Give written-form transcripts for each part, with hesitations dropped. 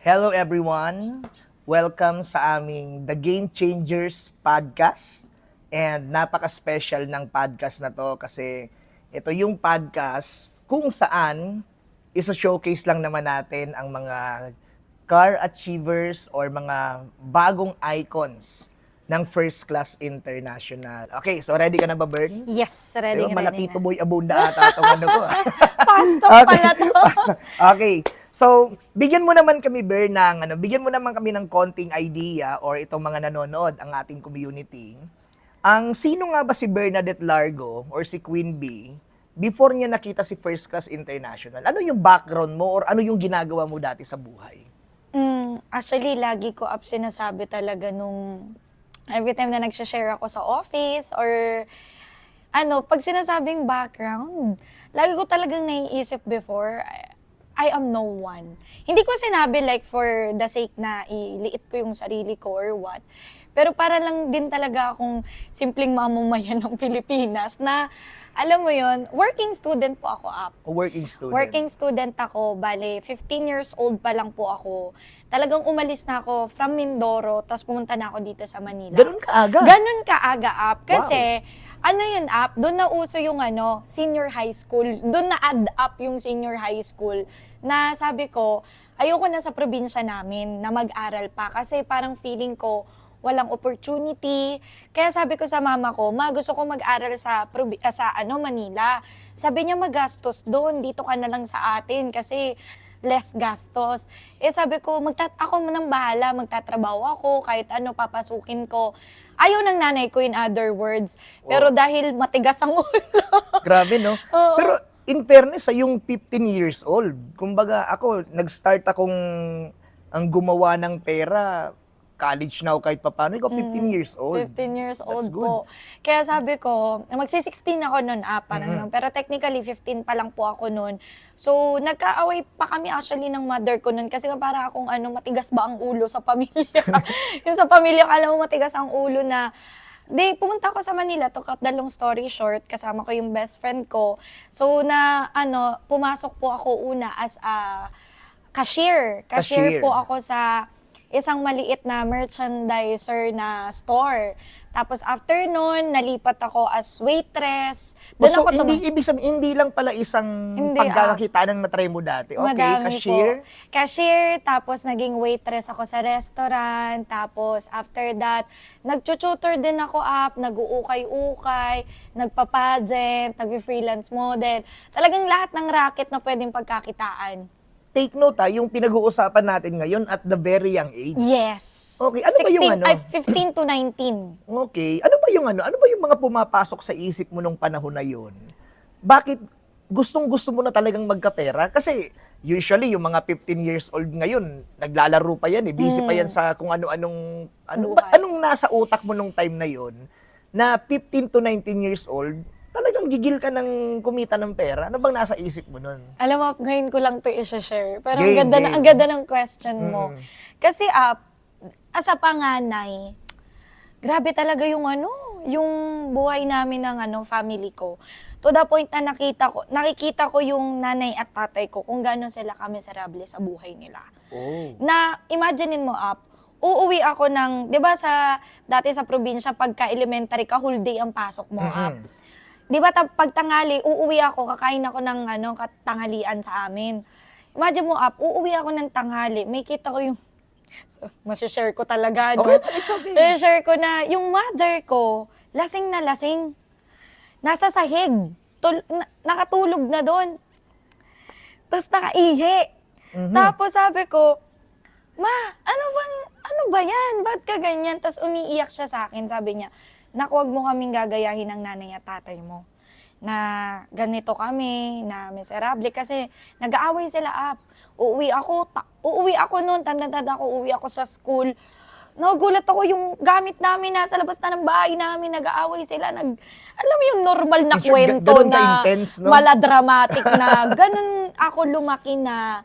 Hello everyone! Welcome sa aming The Game Changers podcast. And napaka-special ng podcast na to kasi ito yung podcast kung saan isa-showcase lang naman natin ang mga car achievers or mga bagong icons ng First Class International. Okay, so ready ka na ba, Bern? Yes, ready So, ka malaki na. tuboy abunda ata itong ano ko. Pasto pala to. Okay. So, bigyan mo naman kami, Ber, bigyan mo naman kami ng konting idea or itong mga nanonood, ang ating community. Ang sino nga ba si Bernadette Largo or si Queen Bee before niya nakita si First Class International? Ano yung background mo or ano yung ginagawa mo dati sa buhay? Actually, lagi ko sinasabi talaga nung every time na nagsha-share ako sa office or pag sinasabing background, lagi ko talagang naiisip before, I am no one. Hindi ko sinabi like for the sake na iliit ko yung sarili ko or what. Pero para lang din talaga akong simpleng mamamayan ng Pilipinas na, alam mo yon, working student po ako Working student. Working student ako, bale 15 years old pa lang po ako. Talagang umalis na ako from Mindoro, tapos pumunta na ako dito sa Manila. Ganun kaaga? Ganun kaaga Kasi, yun doon na uso yung senior high school. Doon na add up yung senior high school. Na sabi ko, ayoko na sa probinsya namin na mag-aral pa. Kasi parang feeling ko, walang opportunity. Kaya sabi ko sa mama ko, ma, gusto ko mag-aral sa Manila. Sabi niya, magastos doon, dito ka na lang sa atin kasi less gastos. Sabi ko, ako manang bahala, magtatrabaho ako, kahit papasukin ko. Ayaw ng nanay ko, in other words. Pero dahil matigas ang ulo. Grabe, no? Oo. Pero in fairness, yung 15 years old, kumbaga ako, nag-start akong ang gumawa ng pera, college now kahit papano, ikaw 15 years old. 15 years old That's good. po. Kaya sabi ko, magsi-16 ako noon, parang Mhm. nun. Pero technically, 15 pa lang po ako noon. So, nagkaaway pa kami actually ng mother ko noon kasi para akong matigas ba ang ulo sa pamilya. Yung sa pamilya, kala mo matigas ang ulo na, pumunta ako sa Manila, to cut the long story short, kasama ko yung best friend ko. So, pumasok po ako una as a cashier. Cashier. Cashier po ako sa isang maliit na merchandiser na store. Tapos after nun, nalipat ako as waitress. Doon So, ako ibig sabihin, hindi lang pala isang Hindi, pagkakakita ng natry mo dati. Okay, Madami cashier. po. Cashier, tapos naging waitress ako sa restaurant. Tapos after that, nag-tutor din ako nag-uukay-ukay, nagpa-pageant, nag-freelance model. Talagang lahat ng racket na pwedeng pagkakitaan. Take note yung pinag-uusapan natin ngayon at the very young age. Yes. Okay, ano ba yung 15 to 19. Okay, ano ba yung mga pumapasok sa isip mo nung panahon na yun? Bakit gustong-gusto mo na talagang magkapera? Kasi usually yung mga 15 years old ngayon, naglalaro pa yan busy pa yan sa kung ano-anong anong nasa utak mo nung time na yun na 15 to 19 years old, talagang gigil ka ng kumita ng pera. Ano bang nasa isip mo nun? Alam mo, ngayon ko lang to i-share. Pero Game. ang ganda ng question mo. Mm. Kasi as a panganay, grabe talaga yung yung buhay namin ng family ko. To the point na nakikita ko yung nanay at tatay ko kung gaano sila kamiserable sa buhay nila. Oh. Na imaginein mo uuwi ako di ba dati sa probinsya, pagka elementary ka, whole day ang pasok mo Mhm. Di ba pag tanghali, uuwi ako, kakain ako ng tanghalian sa amin. Imagine mo uuwi ako ng tanghali, may kita ko yung, so, masishare ko talaga, no? Okay, it's okay. Masishare ko na, yung mother ko, lasing na lasing. Nasa sahig. Nakatulog na doon. Tapos nakaihi. Mhm. Tapos sabi ko, ma, ano ba yan? Ba't ka ganyan? Tapos umiiyak siya sa akin, sabi niya, nak, wag mo kaming gagayahin ng nanay at tatay mo. Na ganito kami, na miserable. Kasi nag-aaway sila Uuwi ako noon, tanda-tanda ako, uuwi ako sa school. Nagulat ako yung gamit namin nasa labas na ng bahay namin, nag-aaway sila. Alam mo yung normal na kwento Ganun na ka-intense, no? maladramatic na, ganun ako lumaki na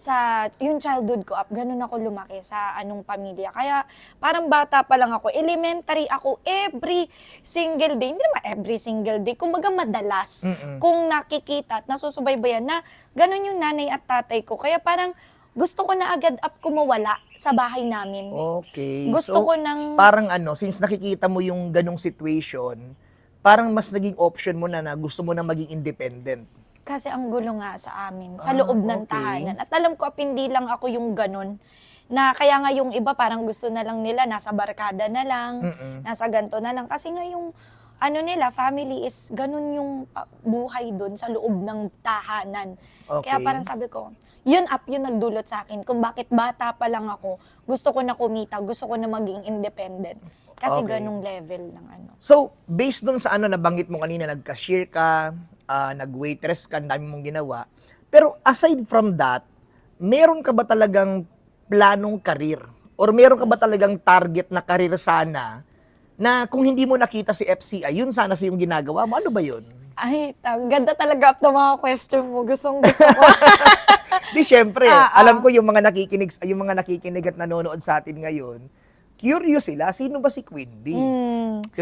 sa yung childhood ko ganun ako lumaki sa pamilya. Kaya parang bata pa lang ako, elementary ako every single day. Hindi naman every single day, kumbaga madalas kung nakikita at nasusubaybayan na ganun yung nanay at tatay ko. Kaya parang gusto ko na agad up kumawala sa bahay namin. Okay. Gusto So, ko ng... parang since nakikita mo yung ganong situation, parang mas naging option mo na gusto mo na maging independent. Kasi ang gulo nga sa amin, sa loob ng Okay. tahanan. At alam ko, hindi lang ako yung ganon. Na kaya nga yung iba parang gusto na lang nila, nasa barkada na lang, nasa ganto na lang. Kasi nga yung nila, family is ganun yung buhay doon sa loob ng tahanan. Okay. Kaya parang sabi ko, yun nagdulot sa akin kung bakit bata pa lang ako, gusto ko na kumita, gusto ko na maging independent. Kasi Okay. ganung level ng So, based dun sa nabanggit mo kanina, nag-cashier ka, nag-waitress ka, ang dami mong ginawa. Pero aside from that, meron ka ba talagang planong karir? Or meron ka ba talagang target na karir sana na kung hindi mo nakita si FCI, yun sana sa yung ginagawa mo? Ano ba yun? Ay, ganda talaga ng mga question mo. Gustong gusto ko. Di, syempre, Ah, alam ko yung mga nakikinig at nanonood sa atin ngayon, curious sila, sino ba si Queen Bee?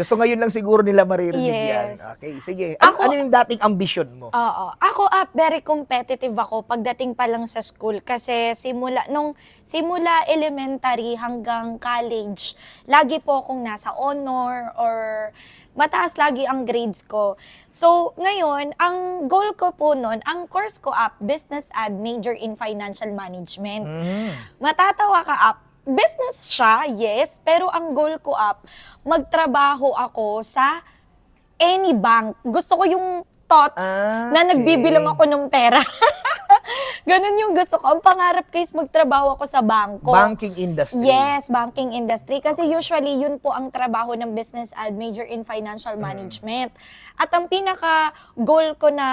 So ngayon lang siguro nila maririnig yan. Yes. Okay, sige. Ako- Ano yung dating ambisyon mo? Oo. Ako, very competitive ako pagdating pa lang sa school. Kasi simula elementary hanggang college, lagi po akong nasa honor or mataas lagi ang grades ko. So, ngayon, ang goal ko po nun, ang course ko Business Ad, major in Financial Management. Matatawa ka business siya, yes, pero ang goal ko magtrabaho ako sa any bank. Gusto ko yung thoughts na Okay. nagbibilang ako ng pera. Ganun yung gusto ko. Ang pangarap ko is magtrabaho ako sa bangko. Banking industry. Yes, banking industry. Kasi usually, yun po ang trabaho ng business ad, major in financial management. At ang pinaka-goal ko na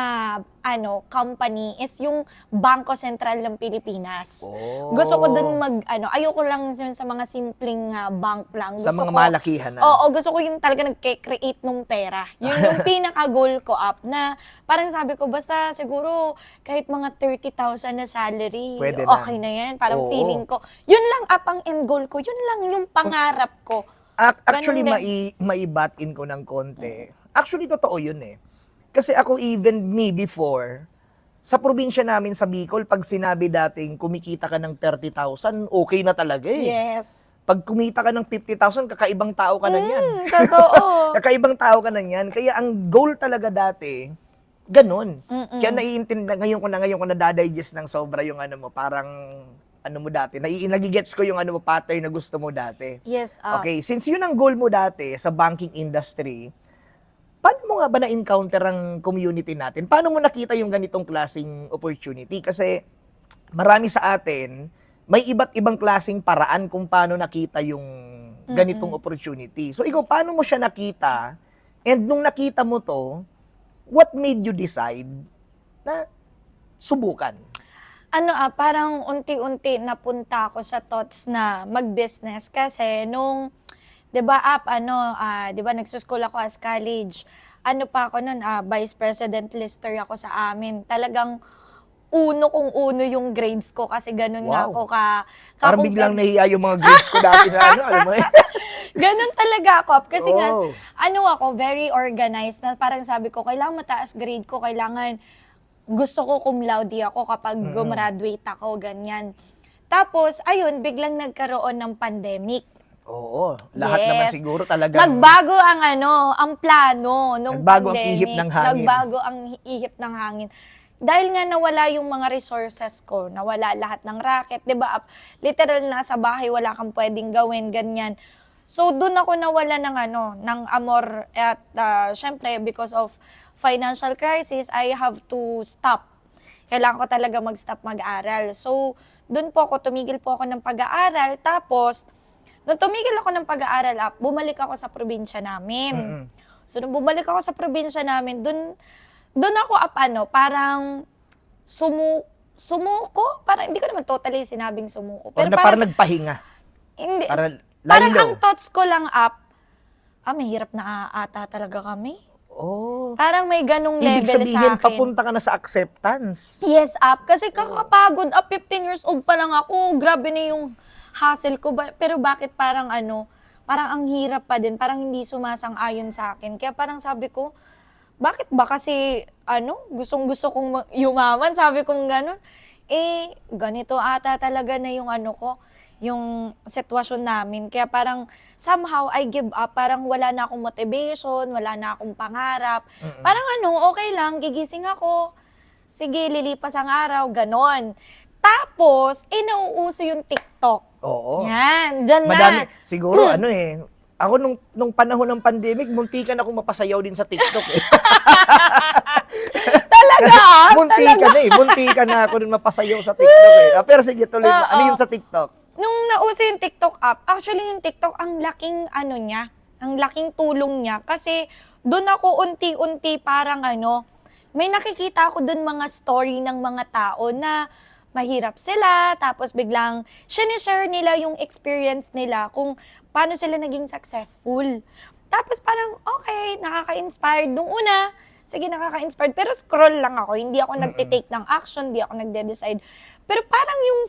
company is yung Bangko Sentral ng Pilipinas. Oh. Gusto ko dun ayoko lang yun sa mga simpleng bank lang. Sa Gusto mga ko, malakihan na. Oo, gusto ko yung talaga nag-create ng pera. Yun yung pinaka-goal ko na parang sabi ko, basta siguro kahit mga 30,000 na salary, Pwede na. okay na yan. Parang Oo. feeling ko. Yun lang ang end goal ko. Yun lang yung pangarap ko. Actually, Ganun din. maibat-in ko ng konti. Actually, totoo yun eh. Kasi ako, even me before, sa probinsya namin sa Bicol, pag sinabi dating kumikita ka ng 30,000, okay na talaga eh. Yes. Pag kumita ka ng 50,000, kakaibang tao ka na niyan. Totoo. Kakaibang tao ka na niyan. Kaya ang goal talaga dati, ganun. Kaya naiintindi, ngayon ko na dadigest ng sobra yung mo, parang mo dati. Nagigets ko yung mo, pattern na gusto mo dati. Yes. Okay, since yun ang goal mo dati sa banking industry, paano mo nga ba na-encounter ang community natin? Paano mo nakita yung ganitong klaseng opportunity? Kasi marami sa atin, may iba't ibang klaseng paraan kung paano nakita yung ganitong opportunity. So ikaw, paano mo siya nakita? And nung nakita mo to, what made you decide na subukan? Parang unti-unti napunta ako sa thoughts na mag-business kasi nung 'di ba 'di ba nagsuschool ako as college. Pa ako noon, vice president lister ako sa amin. Talagang uno yung grades ko kasi ganun nga Wow. ako Parang biglang nahiya yung mga grades ko dati na alam mo ganun talaga ako. Kasi nga, Oh. ako, very organized na parang sabi ko, kailangan mataas grade ko, kailangan gusto ko cum laude ako kapag gumraduate ako, ganyan. Tapos, ayun, biglang nagkaroon ng pandemic. Oo, lahat Yes. naman siguro talagang Nagbago ang plano nung Nagbago ang pandemic. ihip ng hangin. Nagbago ang ihip ng hangin. Dahil nga nawala yung mga resources ko, nawala lahat ng racket, 'di ba? Literal na sa bahay wala kang pwedeng gawin, ganyan. So doon ako nawala ng amor at syempre because of financial crisis, I have to stop. Kailangan ko talaga mag-stop mag-aral. So doon tumigil po ako ng pag-aaral. Tapos nung tumigil ako ng pag-aaral, bumalik ako sa probinsya namin. So nung bumalik ako sa probinsya namin, doon ako parang sumuko. Parang hindi ko naman totally sinabing sumuko. Pero Pero parang nagpahinga. hindi, Parang parang lalo. ang thoughts ko lang mahirap na ata talaga kami. Oh. Parang may ganong Ibig level sabihin, sa akin. papunta ka na sa acceptance. Yes, Kasi kakapagod. 15 years old pa lang ako. Grabe na yung hassle ko. Pero bakit parang parang ang hirap pa din. Parang hindi sumasang-ayon sa akin. Kaya parang sabi ko, bakit ba kasi, gustong-gusto kong yumaman? Sabi kong gano'n. ganito ata talaga na yung ano ko, yung sitwasyon namin. Kaya parang somehow I give up, parang wala na akong motivation, wala na akong pangarap. Parang okay lang, gigising ako, sige, lilipas ang araw, ganon. Tapos, nauuso yung TikTok. Oo. Yan, dyan Madami, na. siguro ako nung panahon ng pandemic, muntikan akong mapasayaw din sa TikTok eh. Talaga? Muntikan na ako rin mapasayaw sa TikTok eh. Pero sige, tuloy mo. Ano yun sa TikTok? Nung nauso yung TikTok app, actually yung TikTok, ang laking niya, ang laking tulong niya. Kasi doon ako unti-unti parang may nakikita ako doon mga story ng mga tao na mahirap sila, tapos biglang share nila yung experience nila kung paano sila naging successful. Tapos parang, okay, nakaka-inspired. Nung una, sige, nakaka-inspired, pero scroll lang ako. Hindi ako nagtitake ng action, hindi ako nagde-decide. Pero parang yung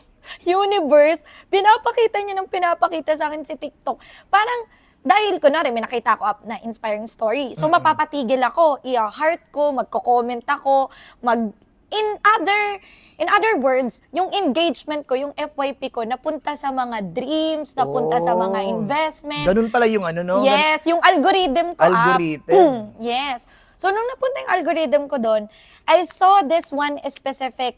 universe, pinapakita niya ng pinapakita sa akin si TikTok. Parang, dahil kunwari, may nakita ako up na inspiring story. So, mapapatigil ako, i-heart ko, magko-comment ako, In other words, yung engagement ko, yung FYP ko, napunta sa mga dreams, napunta sa mga investment. Ganun pala yung no? Yes, yung algorithm ko Algorithm. Yes. So, nung napunta yung algorithm ko doon, I saw this one specific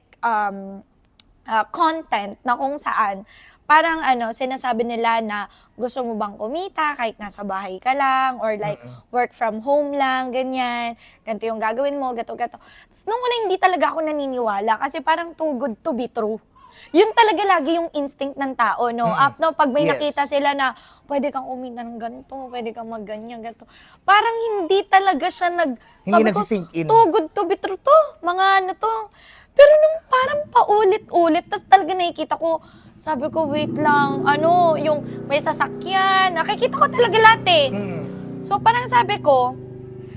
content na kung saan parang sinasabi nila na gusto mo bang kumita kahit nasa bahay ka lang or like work from home lang, ganyan. Ganito yung gagawin mo, gato. Tapos nung una hindi talaga ako naniniwala kasi parang too good to be true. Yun talaga lagi yung instinct ng tao, no? Pag may nakita sila na pwede kang kumita ng ganito, pwede kang magganyan, ganito. Parang hindi talaga siya Hindi sabi ko, nagsisink in. too good to be true to, mga to. Pero nung parang paulit-ulit, tapos talaga nakikita ko, sabi ko, wait lang, yung may sasakyan, nakikita ko talaga lahat eh. So parang sabi ko,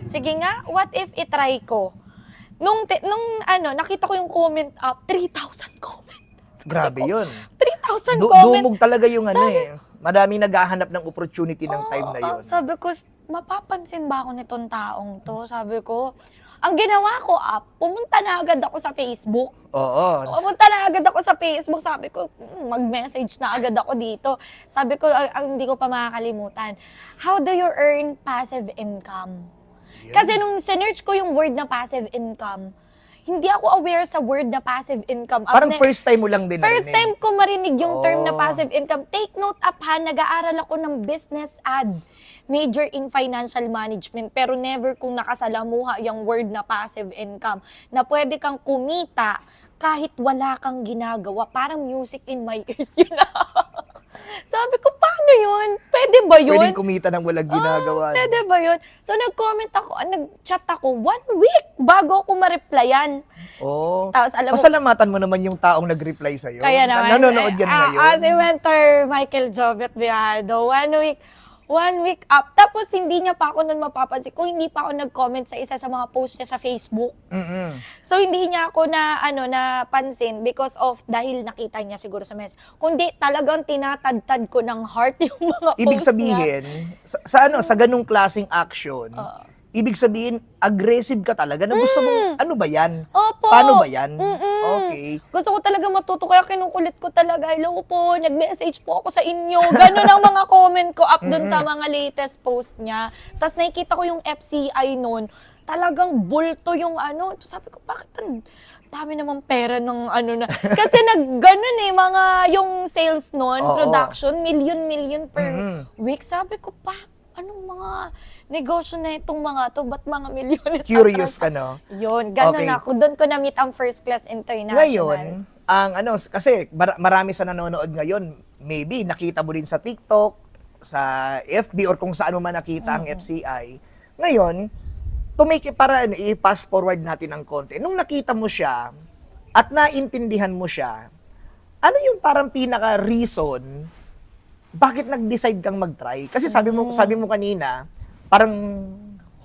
sige nga, what if itry ko? Nung nakita ko yung comment up, 3,000 comment. Grabe yun. 3,000 comment. Dumog talaga yung Madami naghahanap ng opportunity ng time na yun. Sabi ko, mapapansin ba ako nitong taong to? Sabi ko, ang ginawa ko pumunta na agad ako sa Facebook. Oo. Pumunta na agad ako sa Facebook. Sabi ko, mag-message na agad ako dito. Sabi ko, hindi ko pa makakalimutan. How do you earn passive income? Kasi nung sinearch ko yung word na passive income, hindi ako aware sa word na passive income. Parang first time mo lang din First time ko marinig yung term na Oh. passive income. Take note nag-aaral ako ng business ad. Major in financial management. Pero never kong nakasalamuha yung word na passive income. Na pwede kang kumita kahit wala kang ginagawa. Parang music in my ears yun. Sabi ko, paano yun? Pwede ba yun? Pwedeng kumita ng walang ginagawa. Pwede ba yun? So, nag-comment ako, nag-chat ako, 1 week bago ako ma-replyan. Oo. Tapos, alam mo, Pasalamatan mo naman yung taong nag-reply sa'yo. kaya naman. Nanonood yan ngayon. Si Mentor Michael Jobet Viado, 1 week up. Tapos, hindi niya pa ako nun mapapansin kung hindi pa ako nag-comment sa isa sa mga post niya sa Facebook. So, hindi niya ako napansin because of, dahil nakita niya siguro sa message. Kundi talagang tinatadtad ko ng heart yung mga Ibig post niya. sabihin, sa ganung klaseng action, ibig sabihin, aggressive ka talaga na gusto mong, ano ba yan? Opo. Paano ba yan? Mm-mm. Okay. Gusto ko talaga matuto, kaya kinukulit ko talaga. Hello po, nag-message po ako sa inyo. Ganun ang mga comment ko up dun sa mga latest post niya. Tapos nakikita ko yung FCI nun, talagang bulto yung Sabi ko, bakit ang dami naman pera ng na. Kasi ganun mga yung sales nun, Oo. production, million per week. Sabi ko, anong mga negosyo na itong mga to? Ba't mga milyones? Curious ka, no? Yun, ganun Okay. ako. Doon ko na-meet ang First Class International. Ngayon, kasi marami sa nanonood ngayon, maybe nakita mo din sa TikTok, sa FB, or kung saan mo man nakita ang FCI. Ngayon, i-pass forward natin ng konti. Nung nakita mo siya, at naintindihan mo siya, ano yung parang pinaka-reason bakit nag-decide kang mag-try? Kasi sabi mo kanina, parang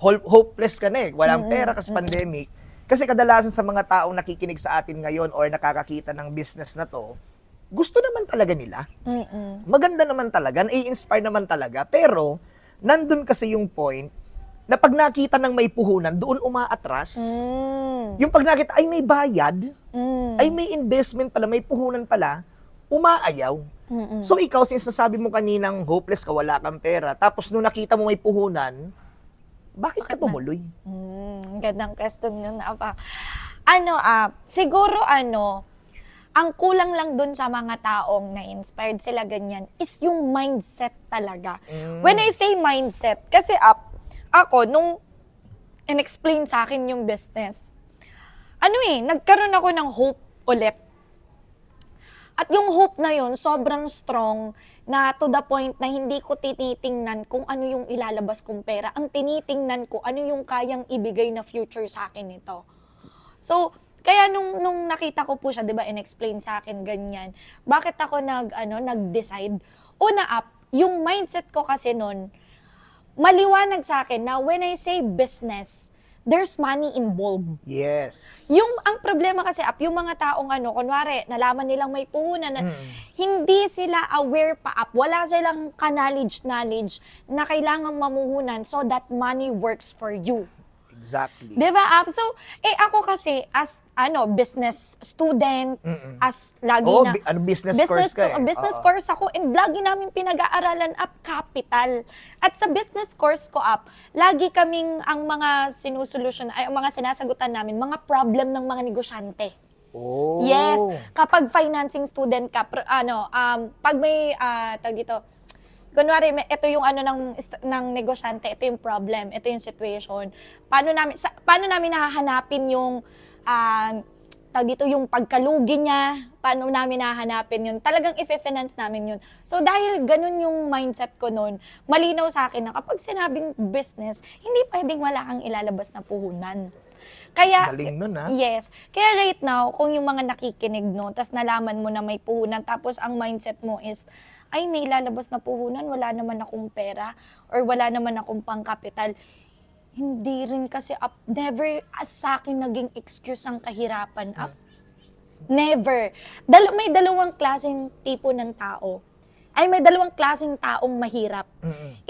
hopeless ka na walang pera kasi pandemic. Kasi kadalasan sa mga taong nakikinig sa atin ngayon or nakakakita ng business na to, gusto naman talaga nila. Maganda naman talaga, i-inspire naman talaga, pero nandun kasi yung point na pag nakita ng may puhunan, doon umaatras. Yung pag nakita, ay may bayad, ay may investment pala, may puhunan pala, umaayaw. So ikaw, since nasabi mo kaninang hopeless ka, wala kang pera, tapos nung nakita mo may puhunan, bakit ka tumuloy? Gandang question yun, Apa. Siguro ang kulang lang dun sa mga taong na-inspired sila ganyan is yung mindset talaga. When I say mindset, kasi ako, nung in-explain sa akin yung business, nagkaroon ako ng hope ulit. At yung hope na yun, sobrang strong na to the point na hindi ko tinitingnan kung ano yung ilalabas kong pera. Ang tinitingnan ko, ano yung kayang ibigay na future sa akin nito. So, kaya nung nakita ko po siya, 'di ba, in-explain sa akin ganyan. Bakit ako nag-decide? Una yung mindset ko kasi noon, maliwanag sa akin na when I say business, there's money involved. Yes. Ang problema kasi yung mga taong kunwari, nalaman nilang may puhunan, hindi sila aware pa wala silang knowledge na kailangan mamuhunan so that money works for you. Exactly. Diba, So, ako kasi, as, business student, as lagi business course ka business course ako, and lagi namin pinag-aaralan capital. At sa business course ko lagi kaming, ang mga ang mga sinasagutan namin, mga problem ng mga negosyante. Oh. Yes, kapag financing student ka, pag may, kunwari, ito yung ng negosyante, ito yung problem, ito yung situation. Paano namin nahahanapin yung yung pagkalugi niya, paano namin nahanapin yun. Talagang i-finance namin yun. So dahil ganun yung mindset ko noon, malinaw sa akin na kapag sinabing business, hindi pwedeng wala kang ilalabas na puhunan. Kaya, galing nun, ha? Yes. Kaya right now, kung yung mga nakikinig, tas nalaman mo na may puhunan, tapos ang mindset mo is, ay, may ilalabas na puhunan, wala naman akong pera, or wala naman akong pangkapital. Hindi rin kasi never sa akin naging excuse ang kahirapan Never. May dalawang klaseng tipo ng tao. May dalawang klaseng taong mahirap.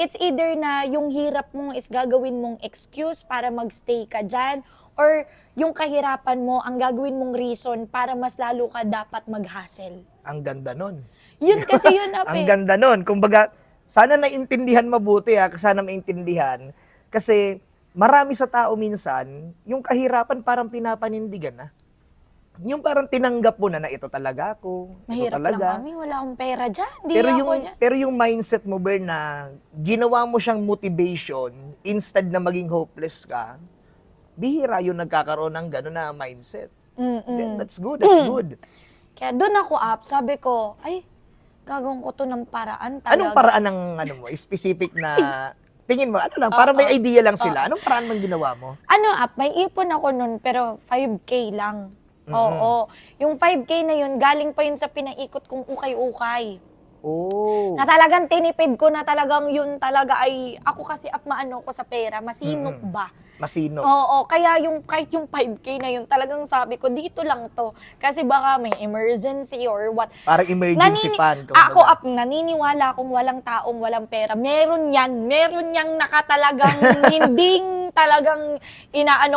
It's either na yung hirap mo is gagawin mong excuse para magstay ka dyan, or yung kahirapan mo, ang gagawin mong reason para mas lalo ka dapat mag-hustle. Ang ganda nun. Yun kasi yun, Ang ganda nun. Kumbaga, sana naintindihan mabuti sana maintindihan. Kasi marami sa tao minsan, yung kahirapan parang pinapanindigan na. Yung parang tinanggap mo na ito talaga ako. Mahirap ito talaga. lang kami, wala akong pera dyan. Dyan. Pero yung mindset mo, Bern, na ginawa mo siyang motivation instead na maging hopeless ka, bihira yung nagkakaroon ng gano'n na mindset. Then, that's good. Kaya doon ako sabi ko, ay, gagawin ko to ng paraan talaga. Anong paraan ng mo, specific na, tingin mo, para may idea lang sila. Anong paraan mang ginawa mo? May ipon ako nun, pero 5K lang. Oo. Yung 5K na yun, galing pa yun sa pinaikot kong ukay-ukay. Oh. Na talagang tinipid ko na talagang yun talaga ay, ako kasi maano ko sa pera, masinop ba? Masinop. Oo, kaya kahit yung 5K na yun, talagang sabi ko, dito lang to. Kasi baka may emergency or what. Parang emergency fund. Ako, naniniwala kung walang taong walang pera. Meron yang nakatalagang hindi talagang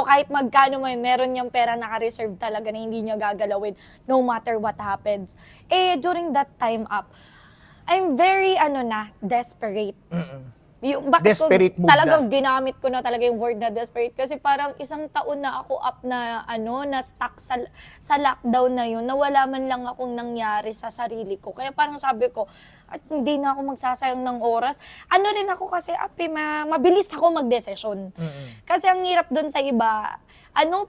kahit magkano meron niyang pera naka-reserve talaga na hindi niya gagalawin no matter what happens. During that time I'm very desperate. Desperate mood talagang ginamit ko na talaga yung word na desperate kasi parang isang taon na ako na stuck sa lockdown na yun, na wala man lang akong nangyari sa sarili ko. Kaya parang sabi ko, at hindi na ako magsasayang ng oras. Rin ako kasi, mabilis ako magdesisyon. Kasi ang hirap doon sa iba,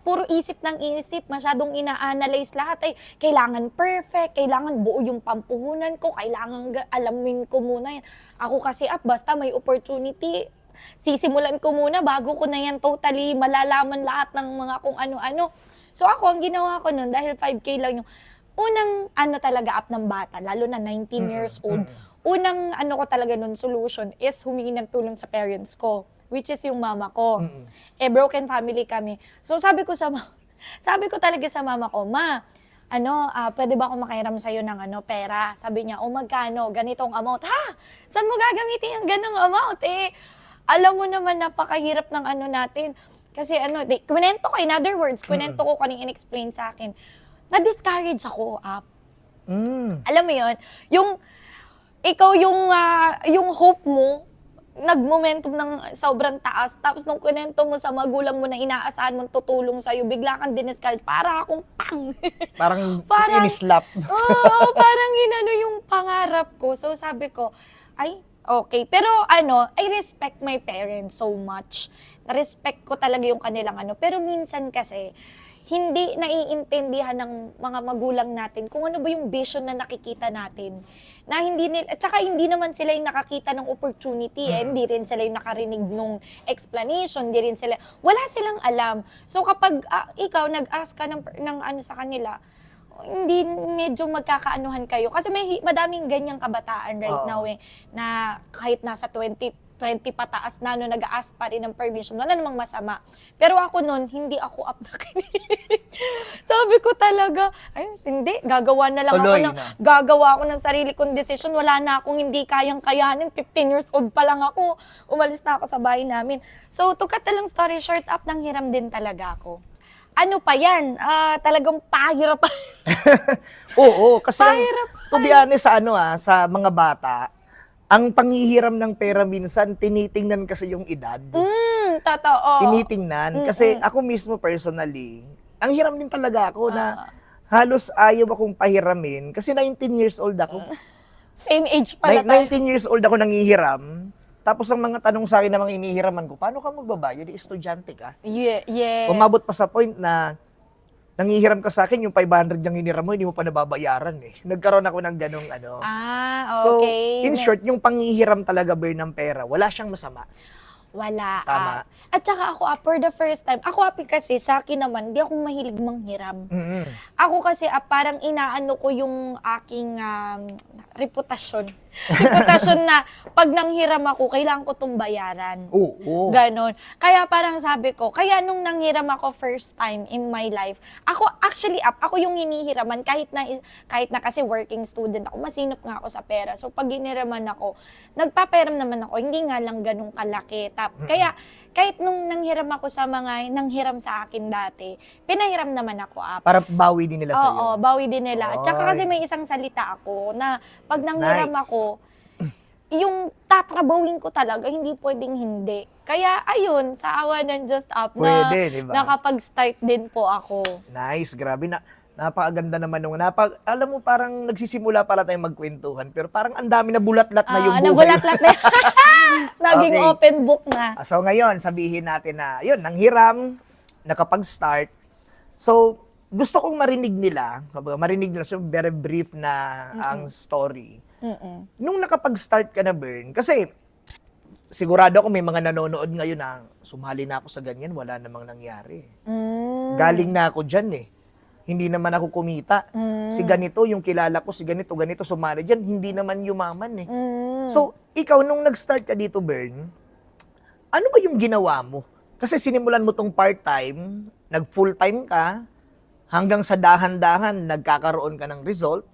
puro isip ng isip, masyadong ina-analyze lahat. Kailangan perfect, kailangan buo yung pampuhunan ko, kailangan alamin ko muna yan. Ako kasi, basta may opportunity, sisimulan ko muna bago ko na yan totally malalaman lahat ng mga kung ano-ano. So ako, ang ginawa ko nun, dahil 5K lang yung, unang talaga ng bata, lalo na 19 years old, unang ko talaga nun solution is humingi ng tulong sa parents ko, which is yung mama ko. Broken family kami. So sabi ko talaga sa mama ko, Ma, pwede ba ako makahiram sa'yo ng pera? Sabi niya, magkano? Ganitong amount. Ha? Saan mo gagamitin yung ganong amount? Alam mo naman, napakahirap ng ano natin. Kasi kunento ko, in other words, kunento ko kaning in-explain sa akin. Na-discourage ako, Alam mo yun? Ikaw yung hope mo, nag-momentum ng sobrang taas, tapos nung kunento mo sa magulang mo na inaasahan mong tutulong sa'yo, bigla kang diniscourage, para akong pang. Parang inislap. Oo, parang inano yung pangarap ko. So sabi ko, ay, okay. Pero I respect my parents so much. Na-respect ko talaga yung kanilang Pero minsan kasi, hindi naiintindihan ng mga magulang natin kung ano ba yung vision na nakikita natin. Na at saka hindi naman sila yung nakakita ng opportunity, hindi rin sila yung nakarinig nung explanation, hindi rin sila, wala silang alam. So kapag ikaw nag-ask ka ng sa kanila, hindi medyo magkakaanuhan kayo. Kasi madaming ganyang kabataan right now na kahit nasa 20 pataas na nag-a-ask pa rin ng permission, wala namang masama. Pero ako nun, hindi ako up na kinig. Sabi ko talaga, hindi, gagawa ako ng sarili kong decision. Wala na akong hindi kayang-kayanin. 15 years old pa lang ako. Umalis na ako sa bahay namin. So, to cut the long story short, up ng hiram din talaga ako. Ano pa yan? Talagang pahirap pa. Oo, kasi Pahirap to be honest, sa mga bata, ang panghihiram ng pera minsan, tinitingnan kasi yung edad. Totoo. Tinitingnan. Kasi ako mismo personally, ang hiram din talaga ako na halos ayaw akong pahiramin. Kasi 19 years old ako. Same age pala tayo. 19 years old ako nanghihiram. Tapos ang mga tanong sa akin na mga inihiraman ko, paano ka magbabayad? Estudyante ka. Yes. Umabot pa sa point na nanghihiram ka sa akin, yung 500 yung hiniram mo, hindi mo pa nababayaran eh. Nagkaroon ako ng ganong okay. So, in short, yung panghihiram talaga, Bern, ng pera, wala siyang masama. Wala. Tama. At saka ako, for the first time, ako kasi sa akin naman, di ako mahilig manghiram. Mm-hmm. Ako kasi parang inaano ko yung aking reputasyon. Reputasyon na pag nanghiram ako, kailangan ko itong bayaran. Oo. Ganon. Kaya parang sabi ko, kaya nung nanghiram ako first time in my life, ako yung hinihiraman kahit na kasi working student ako, masinop nga ako sa pera. So pag hiniraman ako, nagpaperam naman ako, hindi nga lang ganong kalaki. Kaya kahit nung nanghiram ako sa mga nanghiram sa akin dati, pinahiram naman ako Para bawi din nila sa'yo. Oo, bawi din nila. At saka Oy. kasi may isang salita ako na pag That's nanghiram nice. ako, yung tatrabawin ko talaga, hindi pwedeng hindi. Kaya ayun, sa awa ng Diyos Pwede, diba? nakapag-start din po ako. Nice, grabe na. Napakaganda naman nung alam mo parang nagsisimula pala tayong magkwentuhan pero parang ang dami na bulat-lat na yung buhay. Nabulat-lat na. Naging Okay. open book na. So ngayon, sabihin natin na, yun, nanghiram, nakapag-start. So, gusto kong marinig nila, so very brief na ang story. Nung nakapag-start ka na, Bern, kasi sigurado ako may mga nanonood ngayon na sumali na ako sa ganyan, wala namang nangyari. Galing na ako dyan eh. Hindi naman ako kumita. Si ganito, yung kilala ko, si ganito, sumali dyan, hindi naman yumaman eh. So, ikaw, nung nag-start ka dito, Bern, ano ba yung ginawa mo? Kasi sinimulan mo tong part-time, nag-full-time ka, hanggang sa dahan-dahan, nagkakaroon ka ng result,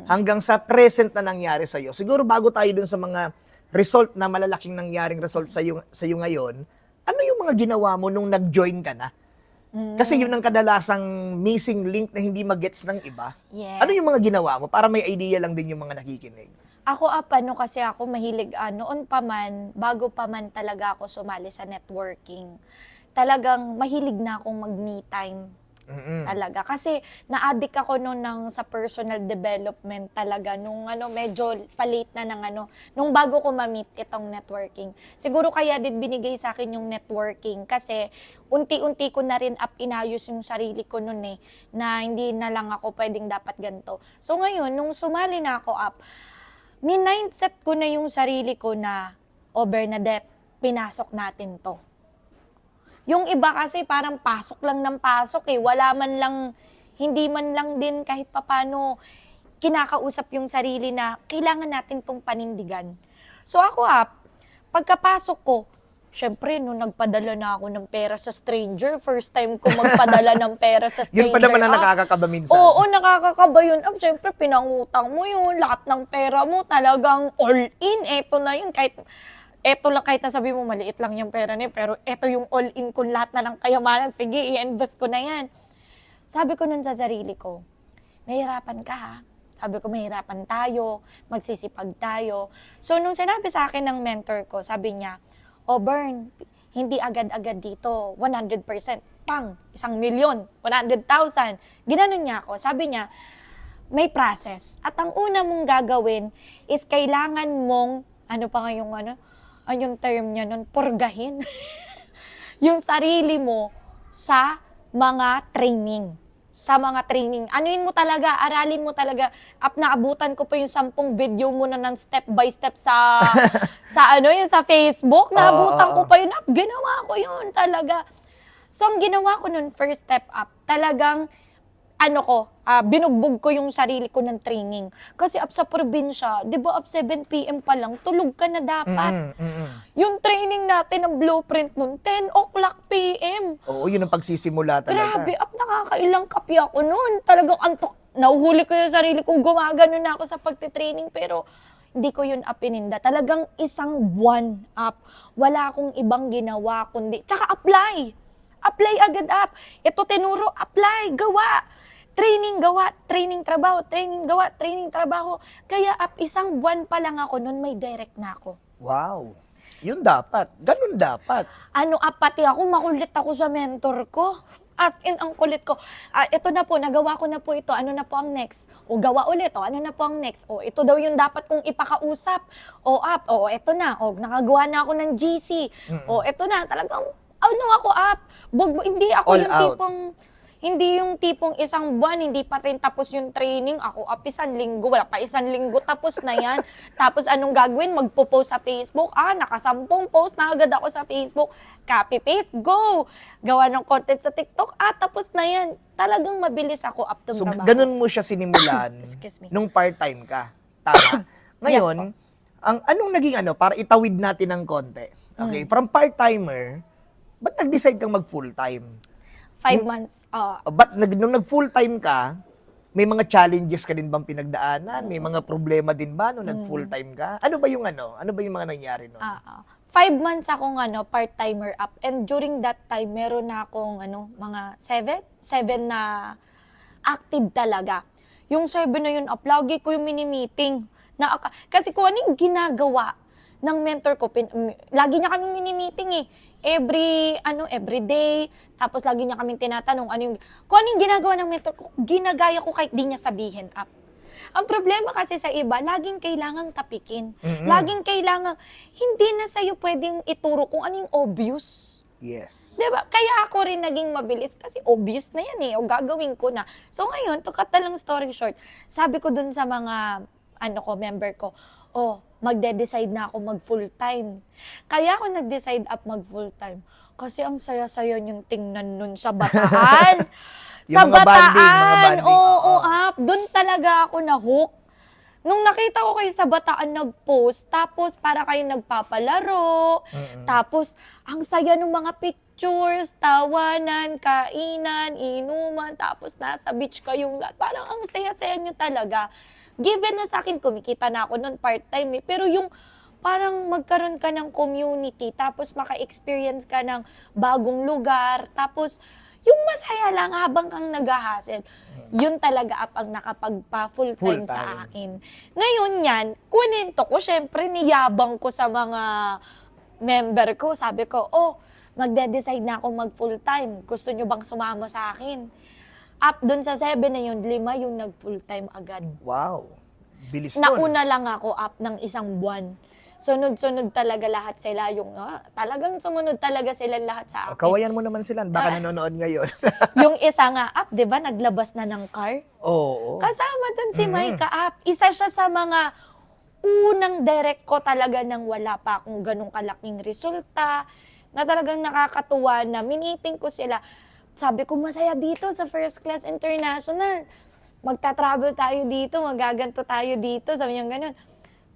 hanggang sa present na nangyari sa'yo. Siguro bago tayo dun sa mga result na malalaking nangyaring result sa'yo ngayon, ano yung mga ginawa mo nung nag-join ka na? Kasi yun ang kadalasang missing link na hindi mag-gets ng iba. Yes. Ano yung mga ginawa mo? Para may idea lang din yung mga nakikinig. Ako, kasi ako mahilig, noon pa man, bago pa man talaga ako sumali sa networking, talagang mahilig na akong mag-me time. Talaga. Kasi na-addict ako noon sa personal development talaga. Nung medyo palate na nung bago ko ma-meet itong networking. Siguro kaya din binigay sa akin yung networking kasi unti-unti ko na rin inayos yung sarili ko noon na hindi na lang ako pwedeng dapat ganito. So ngayon, nung sumali na ako mindset ko na yung sarili ko na, Bernadette, pinasok natin to. Yung iba kasi parang pasok lang ng pasok wala man lang, hindi man lang din kahit papano kinakausap yung sarili na kailangan natin tong panindigan. So ako pagkapasok ko, syempre nung nagpadala na ako ng pera sa stranger, first time ko magpadala ng pera sa stranger. Yun pa naman na nakakakaba minsan. Oo, nakakakaba yun. Syempre pinangutang mo yun, lahat ng pera mo talagang all in, eto na yun. Kahit eto lang, kahit nasabi mo maliit lang yung pera niya, pero eto yung all-in ko, lahat na ng kayamanan, sige, i-invest ko na yan. Sabi ko nun sa sarili ko, mahirapan ka ha. Sabi ko, mahirapan tayo, magsisipag tayo. So, nung sinabi sa akin ng mentor ko, sabi niya, Bern, hindi agad-agad dito, 100%, pang, 1,000,000, 100,000. Ginanon niya ako. Sabi niya, may process. At ang una mong gagawin is kailangan mong, ano pa nga yung yung term niya nun, purgahin. Yung sarili mo sa mga training. Sa mga training. Anuin mo talaga, aralin mo talaga. Naabutan ko pa yung 10 video mo na ng step by step sa yun, sa Facebook. Naabutan ko pa yun. Ginawa ko yun talaga. So, ang ginawa ko nun, first step up, talagang binugbog ko yung sarili ko ng training. Kasi sa probinsya, di ba 7 p.m. pa lang, tulog ka na dapat. Yung training natin ng blueprint nun, 10 o'clock p.m. Oo, yun ang pagsisimula talaga. Grabe, nakakailang kape ako nun. Talagang antok. Nauhuli ko yung sarili kong gumagano na ako sa pagtitraining, pero hindi ko yun pininda. Talagang isang buwan up. Wala akong ibang ginawa, kundi, tsaka apply. Apply agad up. Ito tinuro, apply, gawa. Training, gawa, training, trabaho, training, gawa, training, trabaho. Kaya isang buwan pa lang ako, nun may direct na ako. Wow. Yun dapat. Ganun dapat. Pati ako, makulit ako sa mentor ko. As in, ang kulit ko. Ito na po, nagawa ko na po ito. Ano na po ang next? O gawa ulit. O ano na po ang next? O ito daw yung dapat kong ipakausap. O ito na. O nakagawa na ako ng GC. O ito na. Talagang, ako hindi ako All yung out. hindi yung tipong isang buwan, hindi pa rin tapos yung training. Ako, 1 linggo, wala pa 1 linggo, tapos na yan. Tapos anong gagawin? Magpo-post sa Facebook. Naka-10 post na agad ako sa Facebook. Copy-paste, go! Gawa ng content sa TikTok. Tapos na yan. Talagang mabilis ako up to So, trabaho. ganun mo siya sinimulan Excuse me. nung part-time ka. Tama. Ngayon, Yes, anong naging para itawid natin ng konti. Okay, from part-timer, ba't nag-decide kang mag-full-time? 5 months. Nung nag-full-time ka, may mga challenges ka din bang pinagdaanan? May mga problema din ba nung nag-full-time ka? Ano ba yung mga nangyari nun? 5 months akong part-timer up. And during that time, meron na akong mga 7 na active talaga. Yung 7 na yun up, lagi ko yung mini-meeting. Kasi kung ano yung ginagawa ng mentor ko, lagi niya kaming mini-meeting every day. Tapos lagi niya kaming tinatanong kung ano yung ginagawa ng mentor ko, ginagaya ko kahit di niya sabihin up. Ang problema kasi sa iba, laging kailangang tapikin. Laging kailangang, hindi na sa'yo pwedeng ituro kung ano yung obvious. Yes. Diba? Kaya ako rin naging mabilis kasi obvious na yan o gagawin ko na. So ngayon, to cut na lang story short, sabi ko dun sa mga member ko, magde-decide na ako mag-full-time. Kaya ako nag-decide up mag-full-time. Kasi ang saya-saya yung tingnan nun sa Bataan. Yung mga banding. Doon talaga ako na-hook. Nung nakita ko kayo sa Bataan nag-post, tapos para kayo nagpapalaro, tapos ang saya ng mga pictures, tawanan, kainan, inuman, tapos nasa beach kayong lahat. Parang ang saya-saya nyo talaga. Given na sa akin, kumikita na ako noon part-time pero yung parang magkaroon ka ng community, tapos maka-experience ka ng bagong lugar, tapos yung masaya lang habang kang nag-hustle, yun talaga ang nakapagpa-full-time sa akin. Ngayon yan, kunento ko, syempre niyabang ko sa mga member ko. Sabi ko, magde-decide na ako mag-full-time. Gusto nyo bang sumama sa akin? Up dun sa 7 na yun, 5 yung nag-full-time agad. Wow. Bilis nun. Nauna lang ako up ng 1 buwan. Sunod-sunod talaga lahat sila talagang sumunod talaga sila lahat sa akin. Kawayan mo naman sila, baka nanonood ngayon. Yung isa nga up, di ba, naglabas na ng car? Oo. Kasama dun si Micah up. Isa siya sa mga unang direct ko talaga nang wala pa akong ganong kalaking resulta, na talagang nakakatuwa na miniting ko sila. Sabi ko, masaya dito sa First Class International. Magta-travel tayo dito, magaganto tayo dito. Sabi niya ganun.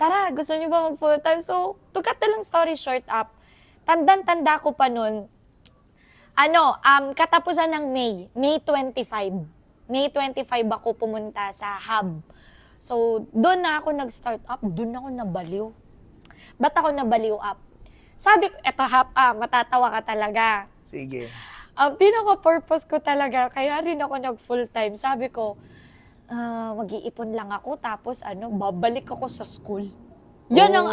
Tara, gusto niyo ba mag-full-time? So, to cut the long story short up, tandang-tanda ko pa nun, katapusan ng May 25. May 25 ako pumunta sa hub. So, doon na ako nag-start up, doon ako nabaliw. Ba't ako nabaliw up? Sabi ko, eto matatawa ka talaga. Sige. Ang pinaka-purpose ko talaga, kaya rin ako nag-full-time. Sabi ko, mag-iipon lang ako, tapos babalik ako sa school. Yan ang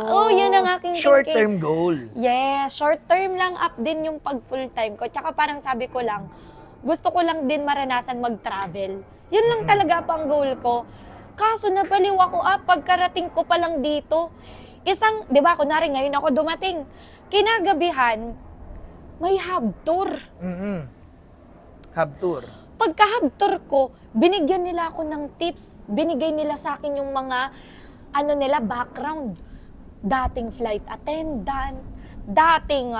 aking thinking. Short-term goal. Yes, short-term lang up din yung pag full-time ko. Tsaka parang sabi ko lang, gusto ko lang din maranasan mag-travel. Yun lang talaga pang goal ko. Kaso nabaliw ako pagkarating ko pa lang dito. Di ba, kunwari ngayon ako dumating. Kinagabihan, may hub tour. Hub tour. Pagka-hub tour ko, binigyan nila ako ng tips. Binigay nila sa akin yung mga, background. Dating flight attendant, dating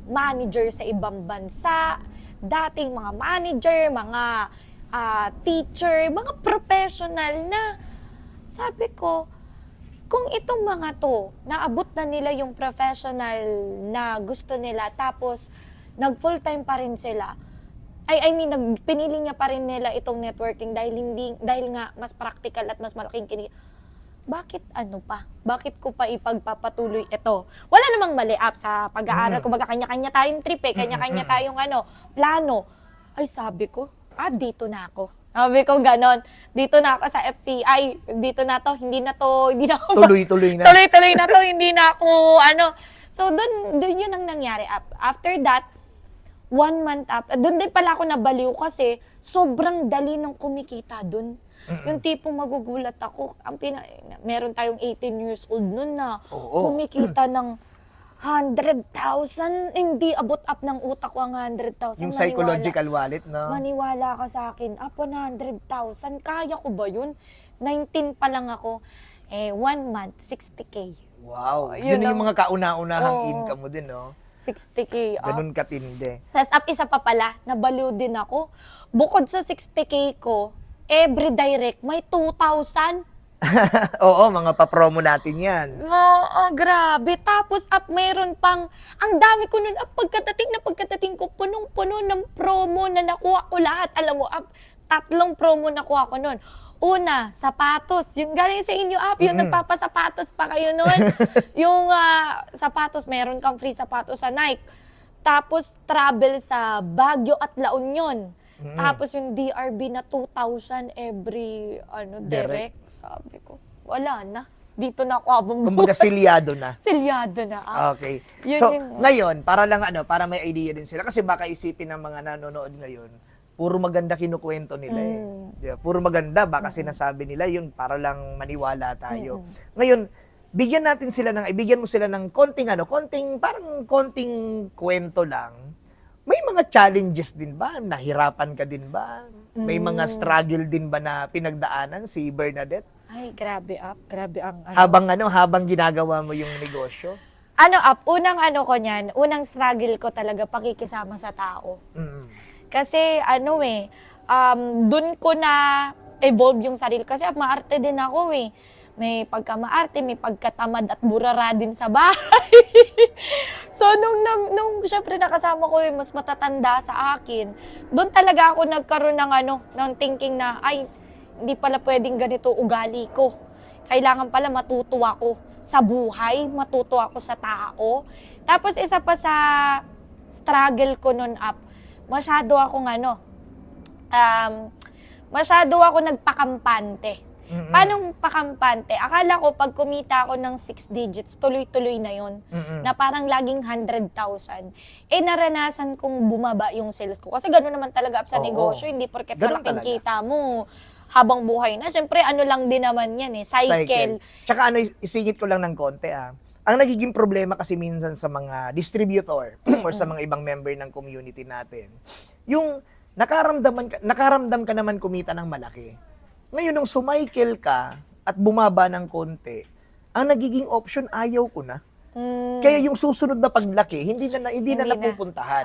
manager sa ibang bansa, dating mga manager, mga teacher, mga professional na sabi ko, kung itong mga to, naabot na nila yung professional na gusto nila, tapos nag-full-time pa rin sila, pinili niya pa rin nila itong networking dahil nga mas practical at mas malaking bakit Bakit ko pa ipagpapatuloy ito? Wala namang mali sa pag-aaral ko, baga kanya-kanya tayong trip kanya-kanya tayong plano. Ay sabi ko, dito na ako. Sabi ko ganon, dito na ako sa FCI, dito na to, hindi na ako. Tuloy-tuloy na. Tuloy-tuloy na to, hindi na ako, So, dun yun ang nangyari. After that, 1 month dun din pala ako nabaliw kasi sobrang dali ng kumikita dun. Yung tipong magugulat ako, meron tayong 18 years old nun na kumikita ng 100,000, hindi abot ng utak ko ang 100,000. Yung psychological wallet, no? Maniwala ka sa akin, 100,000, kaya ko ba yun? 19 pa lang ako. 1 month, 60K. Wow, yun yung mga kauna-unahang income mo din, no? 60K up. Ganun katindi. Tapos isa pa pala, nabaliw din ako. Bukod sa 60K ko, every direct may 2,000. Oo, mga pa-promo natin yan. Grabe. Tapos meron pang, ang dami ko nun, pagkatating ko, punong-puno ng promo na nakuha ko lahat. Alam mo, 3 promo nakuha ko nun. Una, sapatos. Yung galing sa inyo yung nagpapasapatos pa kayo nun. Yung sapatos, meron kang free sapatos sa Nike. Tapos travel sa Baguio at La Union. Tapos yung DRB na 2,000 every direct. Sabi ko, wala na. Dito na ako habang Kumbaga silyado na. Silyado na. Okay. Yun So, yung- ngayon, para lang para may idea din sila. Kasi baka isipin ng mga nanonood ngayon, puro maganda kinukwento nila Diba? Puro maganda, baka sinasabi nila yun para lang maniwala tayo. Ngayon, bigyan mo sila ng konting kwento lang. May mga challenges din ba? Nahirapan ka din ba? May mga struggle din ba na pinagdaanan si Bernadette? Ay, grabe Grabe ang Habang ginagawa mo yung negosyo? Unang struggle ko talaga pakikisama sa tao. Kasi dun ko na evolve yung sarili. Kasi maarte din ako May pagkamaarte, may pagkatamad at burara din sa bahay. So, nung syempre nakasama ko yung mas matatanda sa akin, doon talaga ako nagkaroon ng thinking na, hindi pala pwedeng ganito ugali ko. Kailangan pala matuto ako sa buhay, matuto ako sa tao. Tapos isa pa sa struggle ko noon masyado ako nagpakampante. Paano pakampante? Akala ko pag kumita ako ng 6 digits, tuloy-tuloy na yon. Na parang laging 100,000. Naranasan kong bumaba yung sales ko. Kasi gano'n naman talaga sa negosyo. Hindi porket malaking kita mo habang buhay na. Siyempre, lang din naman yan cycle. Tsaka isingit ko lang ng konti Ang nagiging problema kasi minsan sa mga distributor or sa mga ibang member ng community natin, yung nakaramdam ka naman kumita ng malaki. Ngayon, nung sumicle ka at bumaba ng konti, ang nagiging option, ayaw ko na. Kaya yung susunod na paglaki, hindi na napupuntahan.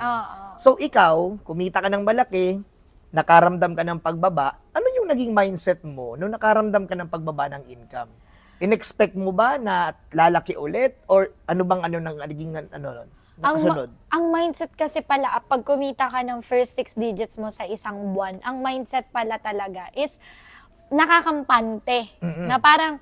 So ikaw, kumita ka ng malaki, nakaramdam ka ng pagbaba, ano yung naging mindset mo nung nakaramdam ka ng pagbaba ng income? In-expect mo ba na lalaki ulit? Or ano bang naging nakasunod? Ang mindset kasi pala, pag kumita ka ng first 6 digits mo sa isang buwan, ang mindset pala talaga is nakakampante. Na parang,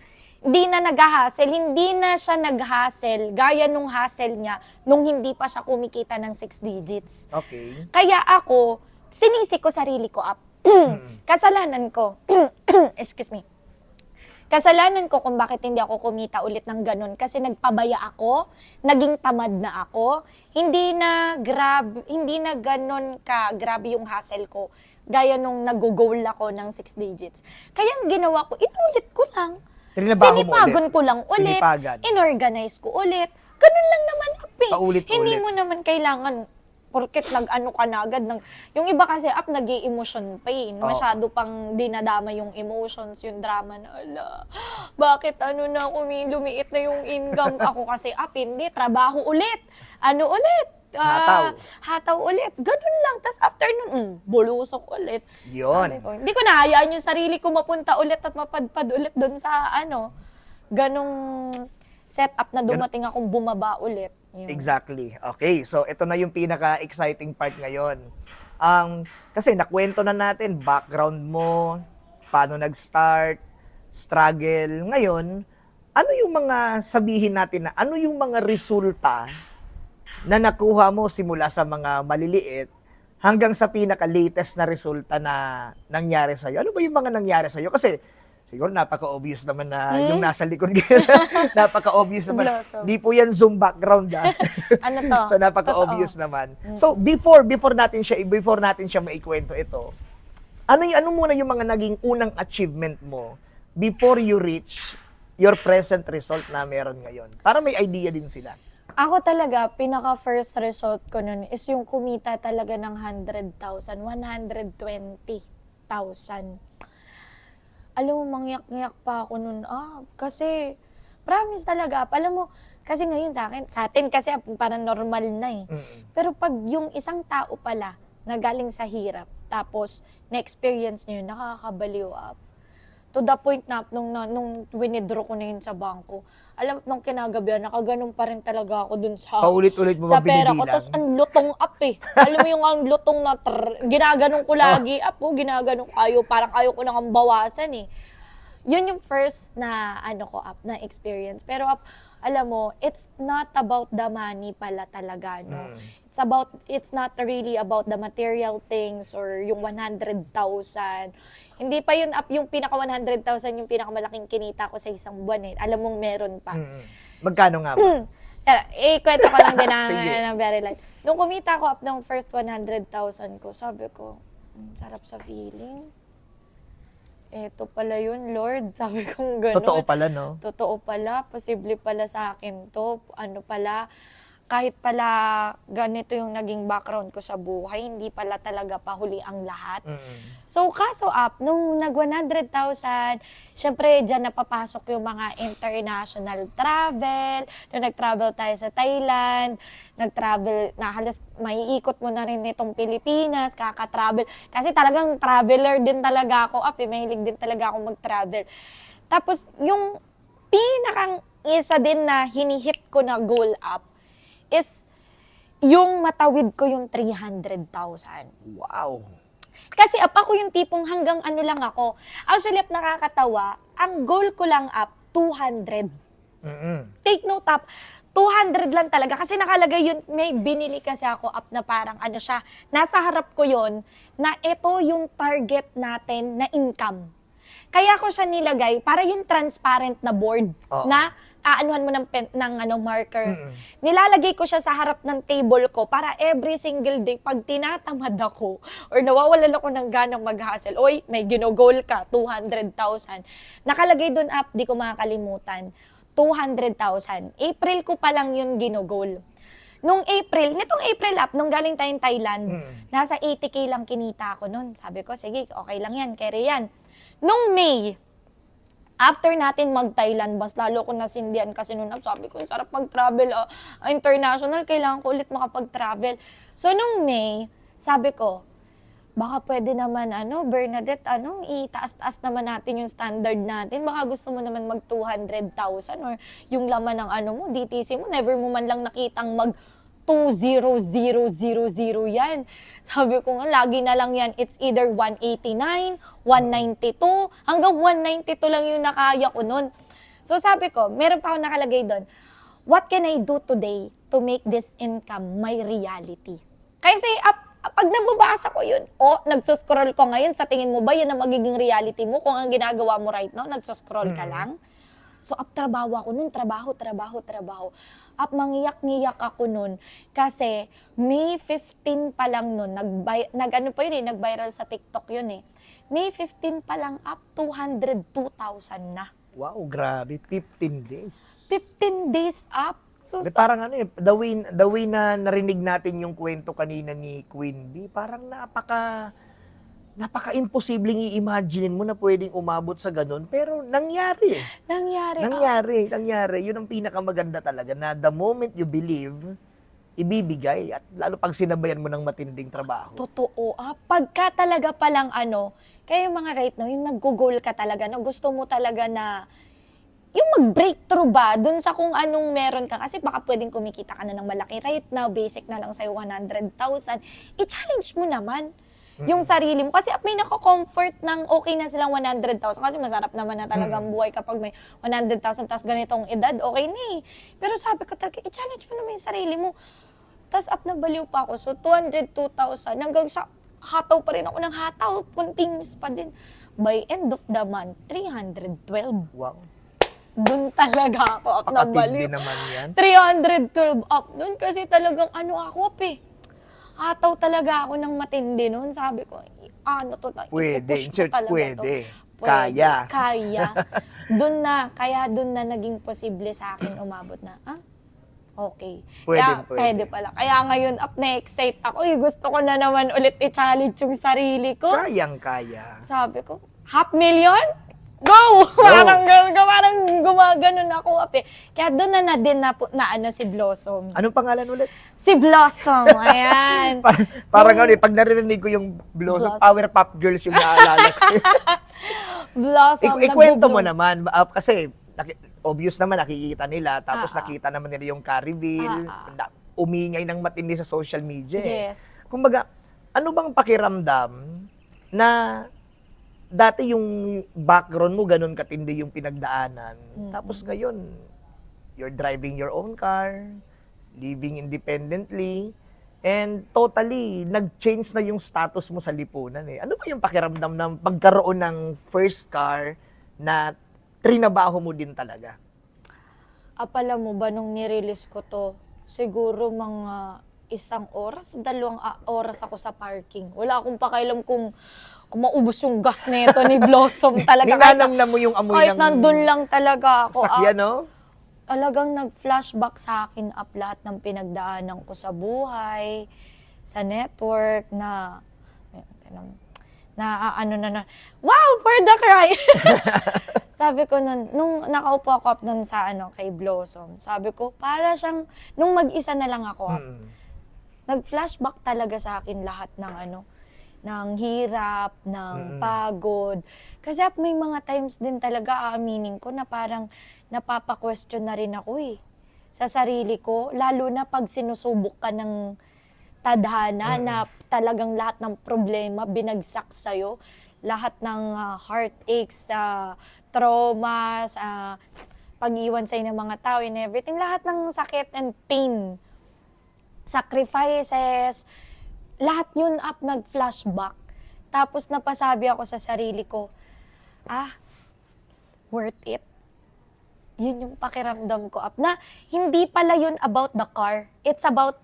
di na nag-hustle, hindi na siya nag-hustle gaya nung hustle niya nung hindi pa siya kumikita ng 6 digits. Okay. Kaya ako, sinisi ko sarili ko up. Kasalanan ko. Excuse me. Kasalanan ko kung bakit hindi ako kumita ulit ng ganun kasi nagpabaya ako, naging tamad na ako, hindi na ganun ka grabe yung hustle ko gaya nung nag-goal ako ng 6 digits. Kaya ang ginawa ko, inulit ko lang. Trinabaho mo Sinipagon ko lang ulit, Sinipagan. inorganize ko ulit. Ganun lang naman, ape. Paulit-ulit. Hindi mo naman kailangan porket nag-ano ka na agad. Yung iba kasi nag-i-emotion pa eh. Masyado pang dinadama yung emotions, yung drama na, ala, bakit na lumiit na yung income ako kasi hindi, trabaho ulit. Ano ulit? Hataw ulit. Ganun lang. Tapos after nun, bulusok ulit. Yun. Hindi ko nahayaan yung sarili ko mapunta ulit at mapadpad ulit doon sa ganong setup na dumating akong bumaba ulit. Yun. Exactly. Okay, so ito na yung pinaka-exciting part ngayon. Kasi nakwento na natin background mo, paano nag-start, struggle. Ngayon, ano yung mga sabihin natin na ano yung mga resulta na nakuha mo simula sa mga maliliit hanggang sa pinaka-latest na resulta na nangyari sa'yo? Ano ba yung mga nangyari sa'yo? Kasi siguro napaka-obvious naman na yung nasa likod. Napaka-obvious naman. Blossom. Di po yan Zoom background Ano to? So napaka-obvious naman. So before natin siya maikwento ito, ano muna yung mga naging unang achievement mo before you reach your present result na meron ngayon? Para may idea din sila. Ako talaga, pinaka-first result ko nun is yung kumita talaga ng 100,000, 120,000. Alam mo, mangyak-ngyak pa ako nun. Kasi, promise talaga. Alam mo, kasi ngayon sa atin kasi parang normal na eh. Pero pag yung isang tao pala na galing sa hirap, tapos na-experience nyo yun, nakakabaliw up. To the point na nung winidraw ko na yun sa bangko, alam, nung kinagabihan, nakaganon pa rin talaga ako dun sa Paulit-ulit mo sa ba pera ko. binibilang? Tapos ang lutong up eh. Alam mo yung ang lutong na ginaganon ko lagi up ginaganon ko parang ayaw ko nang bawasan eh. Yun yung first na na experience. Pero alam mo, it's not about the money pala talaga, no? It's not really about the material things or yung 100,000. Hindi pa yun yung pinaka 100,000 yung pinakamalaking kinita ko sa isang buwan eh. Alam mong meron pa. Magkano nga ba? Kwento ko lang din Sige. na very light. Nung kumita ko up ng first 100,000 ko, sabi ko, sarap sa feeling. Eto pala yun, Lord. Sabi kong gano'n. Totoo pala, no? Totoo pala. Posible pala sa akin to. Ano pala, kahit pala ganito yung naging background ko sa buhay, hindi pala talaga pahuli ang lahat. So, kaso nung nag 100,000, syempre, dyan napapasok yung mga international travel. Nung nag-travel tayo sa Thailand, na halos maiikot mo na rin itong Pilipinas, kaka-travel. Kasi talagang traveler din talaga ako, mahilig din talaga ako mag-travel. Tapos, yung pinakang isa din na hinihit ko na goal is yung matawid ko yung 300,000. Wow. Kasi ako yung tipong hanggang lang ako. Actually, nakakatawa, ang goal ko lang 200. Take note 200 lang talaga. Kasi nakalagay yun, may binili kasi ako na parang siya, nasa harap ko yun, na ito yung target natin na income. Kaya ko siya nilagay para yung transparent na board na aanuhan mo ng marker. Nilalagay ko siya sa harap ng table ko para every single day, pag tinatamad ako or nawawalan ako ng ganang mag-hustle, may ginogol ka, 200,000. Nakalagay doon di ko makakalimutan, 200,000. April ko pa lang yun ginogol. Nitong April nung galing tayong Thailand, nasa 80K lang kinita ako nun. Sabi ko, sige, okay lang yan, carry yan. Nung May, after natin mag-Thailand, mas lalo ko nasindihan kasi noon, sabi ko, sarap mag-travel, international, kailangan ko ulit makapag-travel. So, nung May, sabi ko, baka pwede naman, Bernadette, itaas-taas naman natin yung standard natin. Baka gusto mo naman mag 200,000 or yung laman ng DTC mo, never mo man lang nakitang mag 20000 yan. Sabi ko nga, lagi na lang yan. It's either 189, 192, hanggang 192 lang yung nakaya ko nun. So sabi ko, meron pa ako nakalagay doon, what can I do today to make this income my reality? Kasi pag nababasa ko yun, nagsuscroll ko ngayon, sa tingin mo ba yan ang magiging reality mo kung ang ginagawa mo right now, nagsuscroll ka lang? So, trabaho ako nun, trabaho. Mangiyak-ngiyak ako nun kasi May 15 pa lang nun, nag-viral sa TikTok yun eh. May 15 pa lang, 202,000 na. Wow, grabe. 15 days. 15 days up. So, Parang the way na narinig natin yung kwento kanina ni Queen Bee, parang napaka-imposibleng i-imagine mo na pwedeng umabot sa ganun, pero nangyari. Nangyari. Yun ang pinakamaganda talaga, na the moment you believe, ibibigay, at lalo pag sinabayan mo ng matinding trabaho. Totoo. Pagka talaga palang kaya yung mga right now, yung nag-goal ka talaga, na gusto mo talaga na yung mag-breakthrough ba dun sa kung anong meron ka. Kasi baka pwedeng kumikita ka na ng malaki right now, basic na lang sa'yo 100,000. I-challenge mo naman yung sarili mo. Kasi may nako-comfort ng okay na silang 100,000. Kasi masarap naman na talagang buhay kapag may 100,000 tapos ganitong edad, okay na eh. Pero sabi ko talaga, i-challenge mo naman yung sarili mo. Tapos na baliw pa ako. So 202,000. Hanggang sa hataw pa rin ako ng hataw. Continuous pa din. By end of the month, 312. Wow. Doon talaga ako up na Pakatindi baliw. naman yan. 312 up doon kasi talagang ako Hataw talaga ako ng matindi noon. Sabi ko, to na? Pwede, Ipupush ko insert talaga pwede. to. Kaya. Kaya doon na naging posible sa akin umabot na, okay. Pwede. Pwede pala. Kaya ngayon, na-excite ako. Gusto ko na naman ulit i-challenge yung sarili ko. Kayang-kaya. Sabi ko, 500,000? Go! Parang gumaganon ako, Kaya doon na din na si Blossom. Anong pangalan ulit? Si Blossom, ayan. Parang pag narinig ko yung Blossom, Powerpuff Girls yung naalala ko. Blossom, Ikwento mo naman, kasi obvious naman nakikita nila, tapos nakita naman nila yung Carreville, umingay ng matindi sa social media. Yes. Kumbaga, ano bang pakiramdam na dati yung background mo, ganun katindi yung pinagdaanan. Tapos ngayon, you're driving your own car, living independently, and totally, nag-change na yung status mo sa lipunan eh. Ano ba yung pakiramdam ng pagkaroon ng first car na trinabaho mo din talaga? Apala mo ba nung nirelease ko to, siguro mga 1 oras o 2 oras ako sa parking. Wala akong pakialam kung maubos yung gas nito ni Blossom talaga. Ninanam na mo yung amoy kahit ng nandun lang talaga ako. sakyan, no? Talagang nag-flashback sa akin lahat ng pinagdaanan ko sa buhay, sa network, wow, for the cry! Sabi ko nung nakaupo ako nun sa kay Blossom, sabi ko, para siyang, nung mag-isa na lang ako, nag-flashback talaga sa akin lahat ng ng hirap, ng pagod. Kasi may mga times din talaga, aaminin ko, na parang napapa-question na rin ako sa sarili ko, lalo na pag sinusubok ka ng tadhana na talagang lahat ng problema binagsak sa'yo, lahat ng heartaches, traumas, pag-iwan sa'yo ng mga tao and everything, lahat ng sakit and pain, sacrifices, lahat yun nag-flashback. Tapos napasabi ako sa sarili ko, worth it. Yun yung pakiramdam ko na hindi pala yun about the car. It's about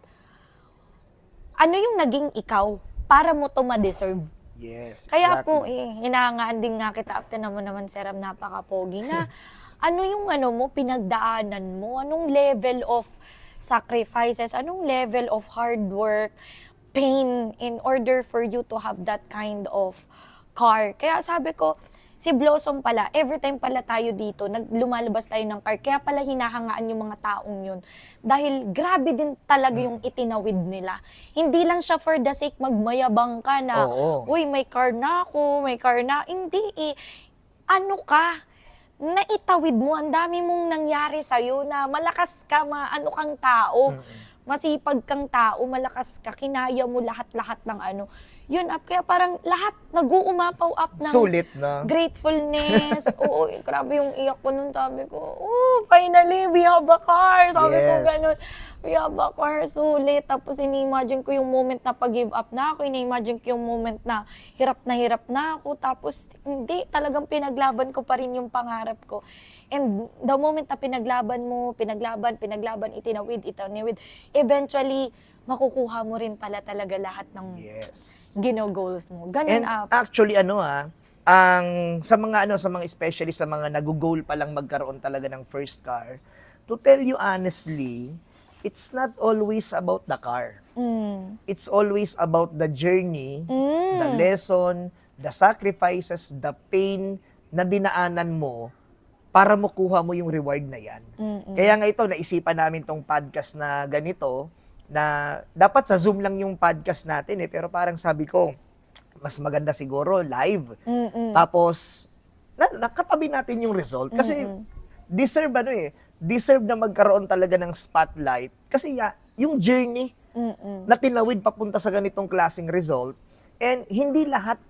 ano yung naging ikaw para mo to ma-deserve. Yes, Kaya exactly. po, hinahangaan din nga kita, mo naman, Seram, napaka-pogi na. Ano yung mo, pinagdaanan mo? Anong level of sacrifices? Anong level of hard work, pain, in order for you to have that kind of car? Kaya sabi ko, si Blossom pala, every time pala tayo dito, lumalabas tayo ng car, kaya pala hinahangaan yung mga taong yun. Dahil grabe din talaga yung itinawid nila. Hindi lang siya for the sake magmayabang ka na, uy, may car na ako, may car na. Hindi Ano ka? Naitawid mo, ang dami mong nangyari sa'yo na malakas ka, kang tao. Masipag kang tao, malakas ka, kinaya mo lahat-lahat ng Yun up, kaya parang lahat nag-uumapaw up ng Sulit, no? gratefulness. Oo, grabe yung iyak ko nun. Sabi ko, oh, finally, we have a car. Sabi ko Yes. ganun. We have a car, sulit. Tapos ini-imagine ko yung moment na pag-give up na ako. Ini-imagine ko yung moment na hirap na ako. Tapos hindi, talagang pinaglaban ko pa rin yung pangarap ko. And the moment na pinaglaban mo, pinaglaban, itinawid, eventually, makukuha mo rin pala talaga lahat ng Yes. gino-goals mo. Ganun And up. actually sa mga especially sa mga nag-goal pa lang magkaroon talaga ng first car, to tell you honestly, it's not always about the car. It's always about the journey, the lesson, the sacrifices, the pain na dinaanan mo para makuha mo yung reward na yan. Kaya nga ito, naisipan namin tong podcast na ganito, na dapat sa Zoom lang yung podcast natin pero parang sabi ko, mas maganda siguro live. Tapos, nakatabi natin yung result. Kasi, deserve na magkaroon talaga ng spotlight. Kasi yung journey na tinawid papunta sa ganitong klaseng result, and hindi lahat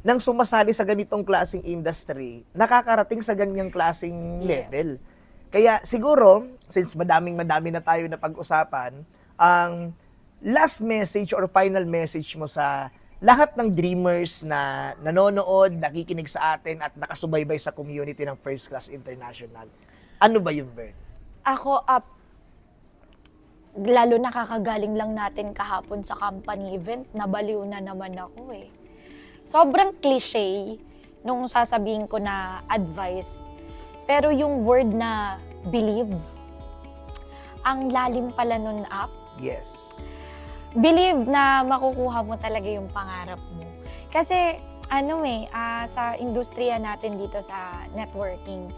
ng sumasali sa ganitong klaseng industry nakakarating sa ganyang klaseng level. Kaya siguro, since madami na tayo na pag-usapan, ang last message or final message mo sa lahat ng dreamers na nanonood, nakikinig sa atin at nakasubaybay sa community ng First Class International. Ano ba yun, Bert? Ako, lalo nakakagaling lang natin kahapon sa company event, nabaliw na naman ako eh. Sobrang cliche nung sasabihin ko na advice, pero yung word na believe, ang lalim pala nun up. Yes. Believe na makukuha mo talaga yung pangarap mo. Kasi sa industriya natin dito sa networking,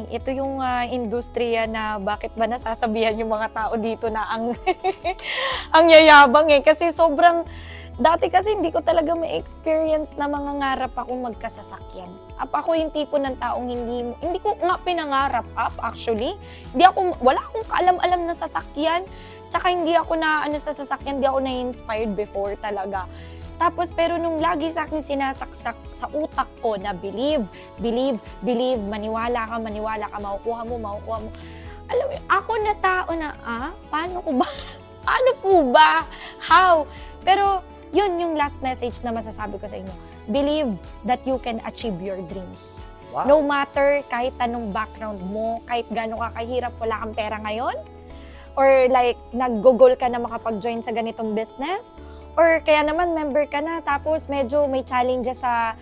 ito yung industriya na bakit ba nasasabihan yung mga tao dito na ang yayabang kasi dati kasi hindi ko talaga ma-experience na mangangarap akong magkasasakyan. Ako yung tipo ng taong hindi ko nga pinangarap actually. Wala akong kaalam-alam na sasakyan. Tsaka hindi ako sa sasakyan, hindi ako na-inspired before talaga. Tapos, pero nung lagi sa akin sinasaksak sa utak ko na believe, maniwala ka, makukuha mo. Alam mo, ako na tao na, paano po ba? How? Pero, yun yung last message na masasabi ko sa inyo. Believe that you can achieve your dreams. Wow. No matter kahit anong background mo, kahit gano'n ka kahirap, wala kang pera ngayon, or like, nag-goal ka na makapag-join sa ganitong business, or kaya naman member ka na, tapos medyo may challenges sa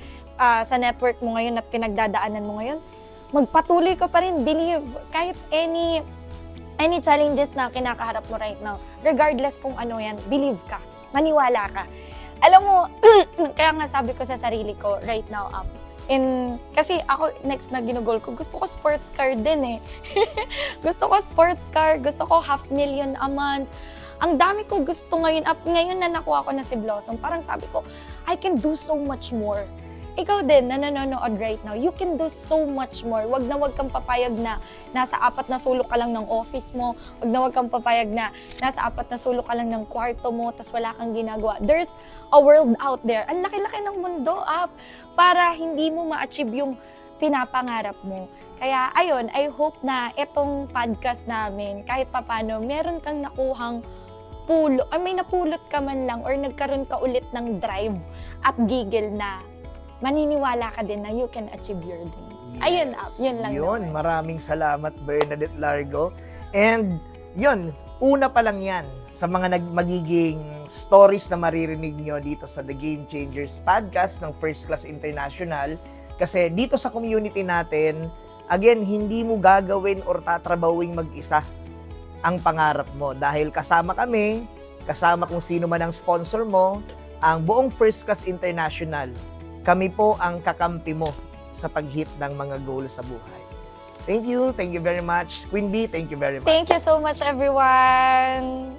network mo ngayon at pinagdadaanan mo ngayon, magpatuloy ka pa rin, believe, kahit any challenges na kinakaharap mo right now, regardless kung ano yan, believe ka, maniwala ka. Alam mo, kaya nga sabi ko sa sarili ko right now kasi ako next na ginugol ko, gusto ko sports car din gusto ko sports car, gusto ko 500,000 a month. Ang dami ko gusto ngayon na nakuha ko na si Blossom, parang sabi ko, I can do so much more. Ikaw din na nanonood right now, you can do so much more. Wag kang papayag na nasa 4 na sulok ka lang ng office mo. Wag kang papayag na nasa 4 na sulok ka lang ng kwarto mo tas wala kang ginagawa. There's a world out there. Ang laki-laki ng mundo para hindi mo ma-achieve yung pinapangarap mo. Kaya ayun, I hope na itong podcast namin kahit papano meron kang nakuhang may napulot ka man lang or nagkaroon ka ulit ng drive at gigil na maniniwala ka din na you can achieve your dreams. Yes. Ayun, yun lang Yun, naman. maraming salamat Bernadette Largo. And yun, una pa lang yan sa mga magiging stories na maririnig nyo dito sa The Game Changers podcast ng First Class International. Kasi dito sa community natin, again, hindi mo gagawin or tatrabawing mag-isa ang pangarap mo. Dahil kasama kami, kasama kung sino man ang sponsor mo, ang buong First Class International. Kami po ang kakampi mo sa pag-hit ng mga goals sa buhay. Thank you very much. Queen Bee, thank you very much. Thank you so much, everyone!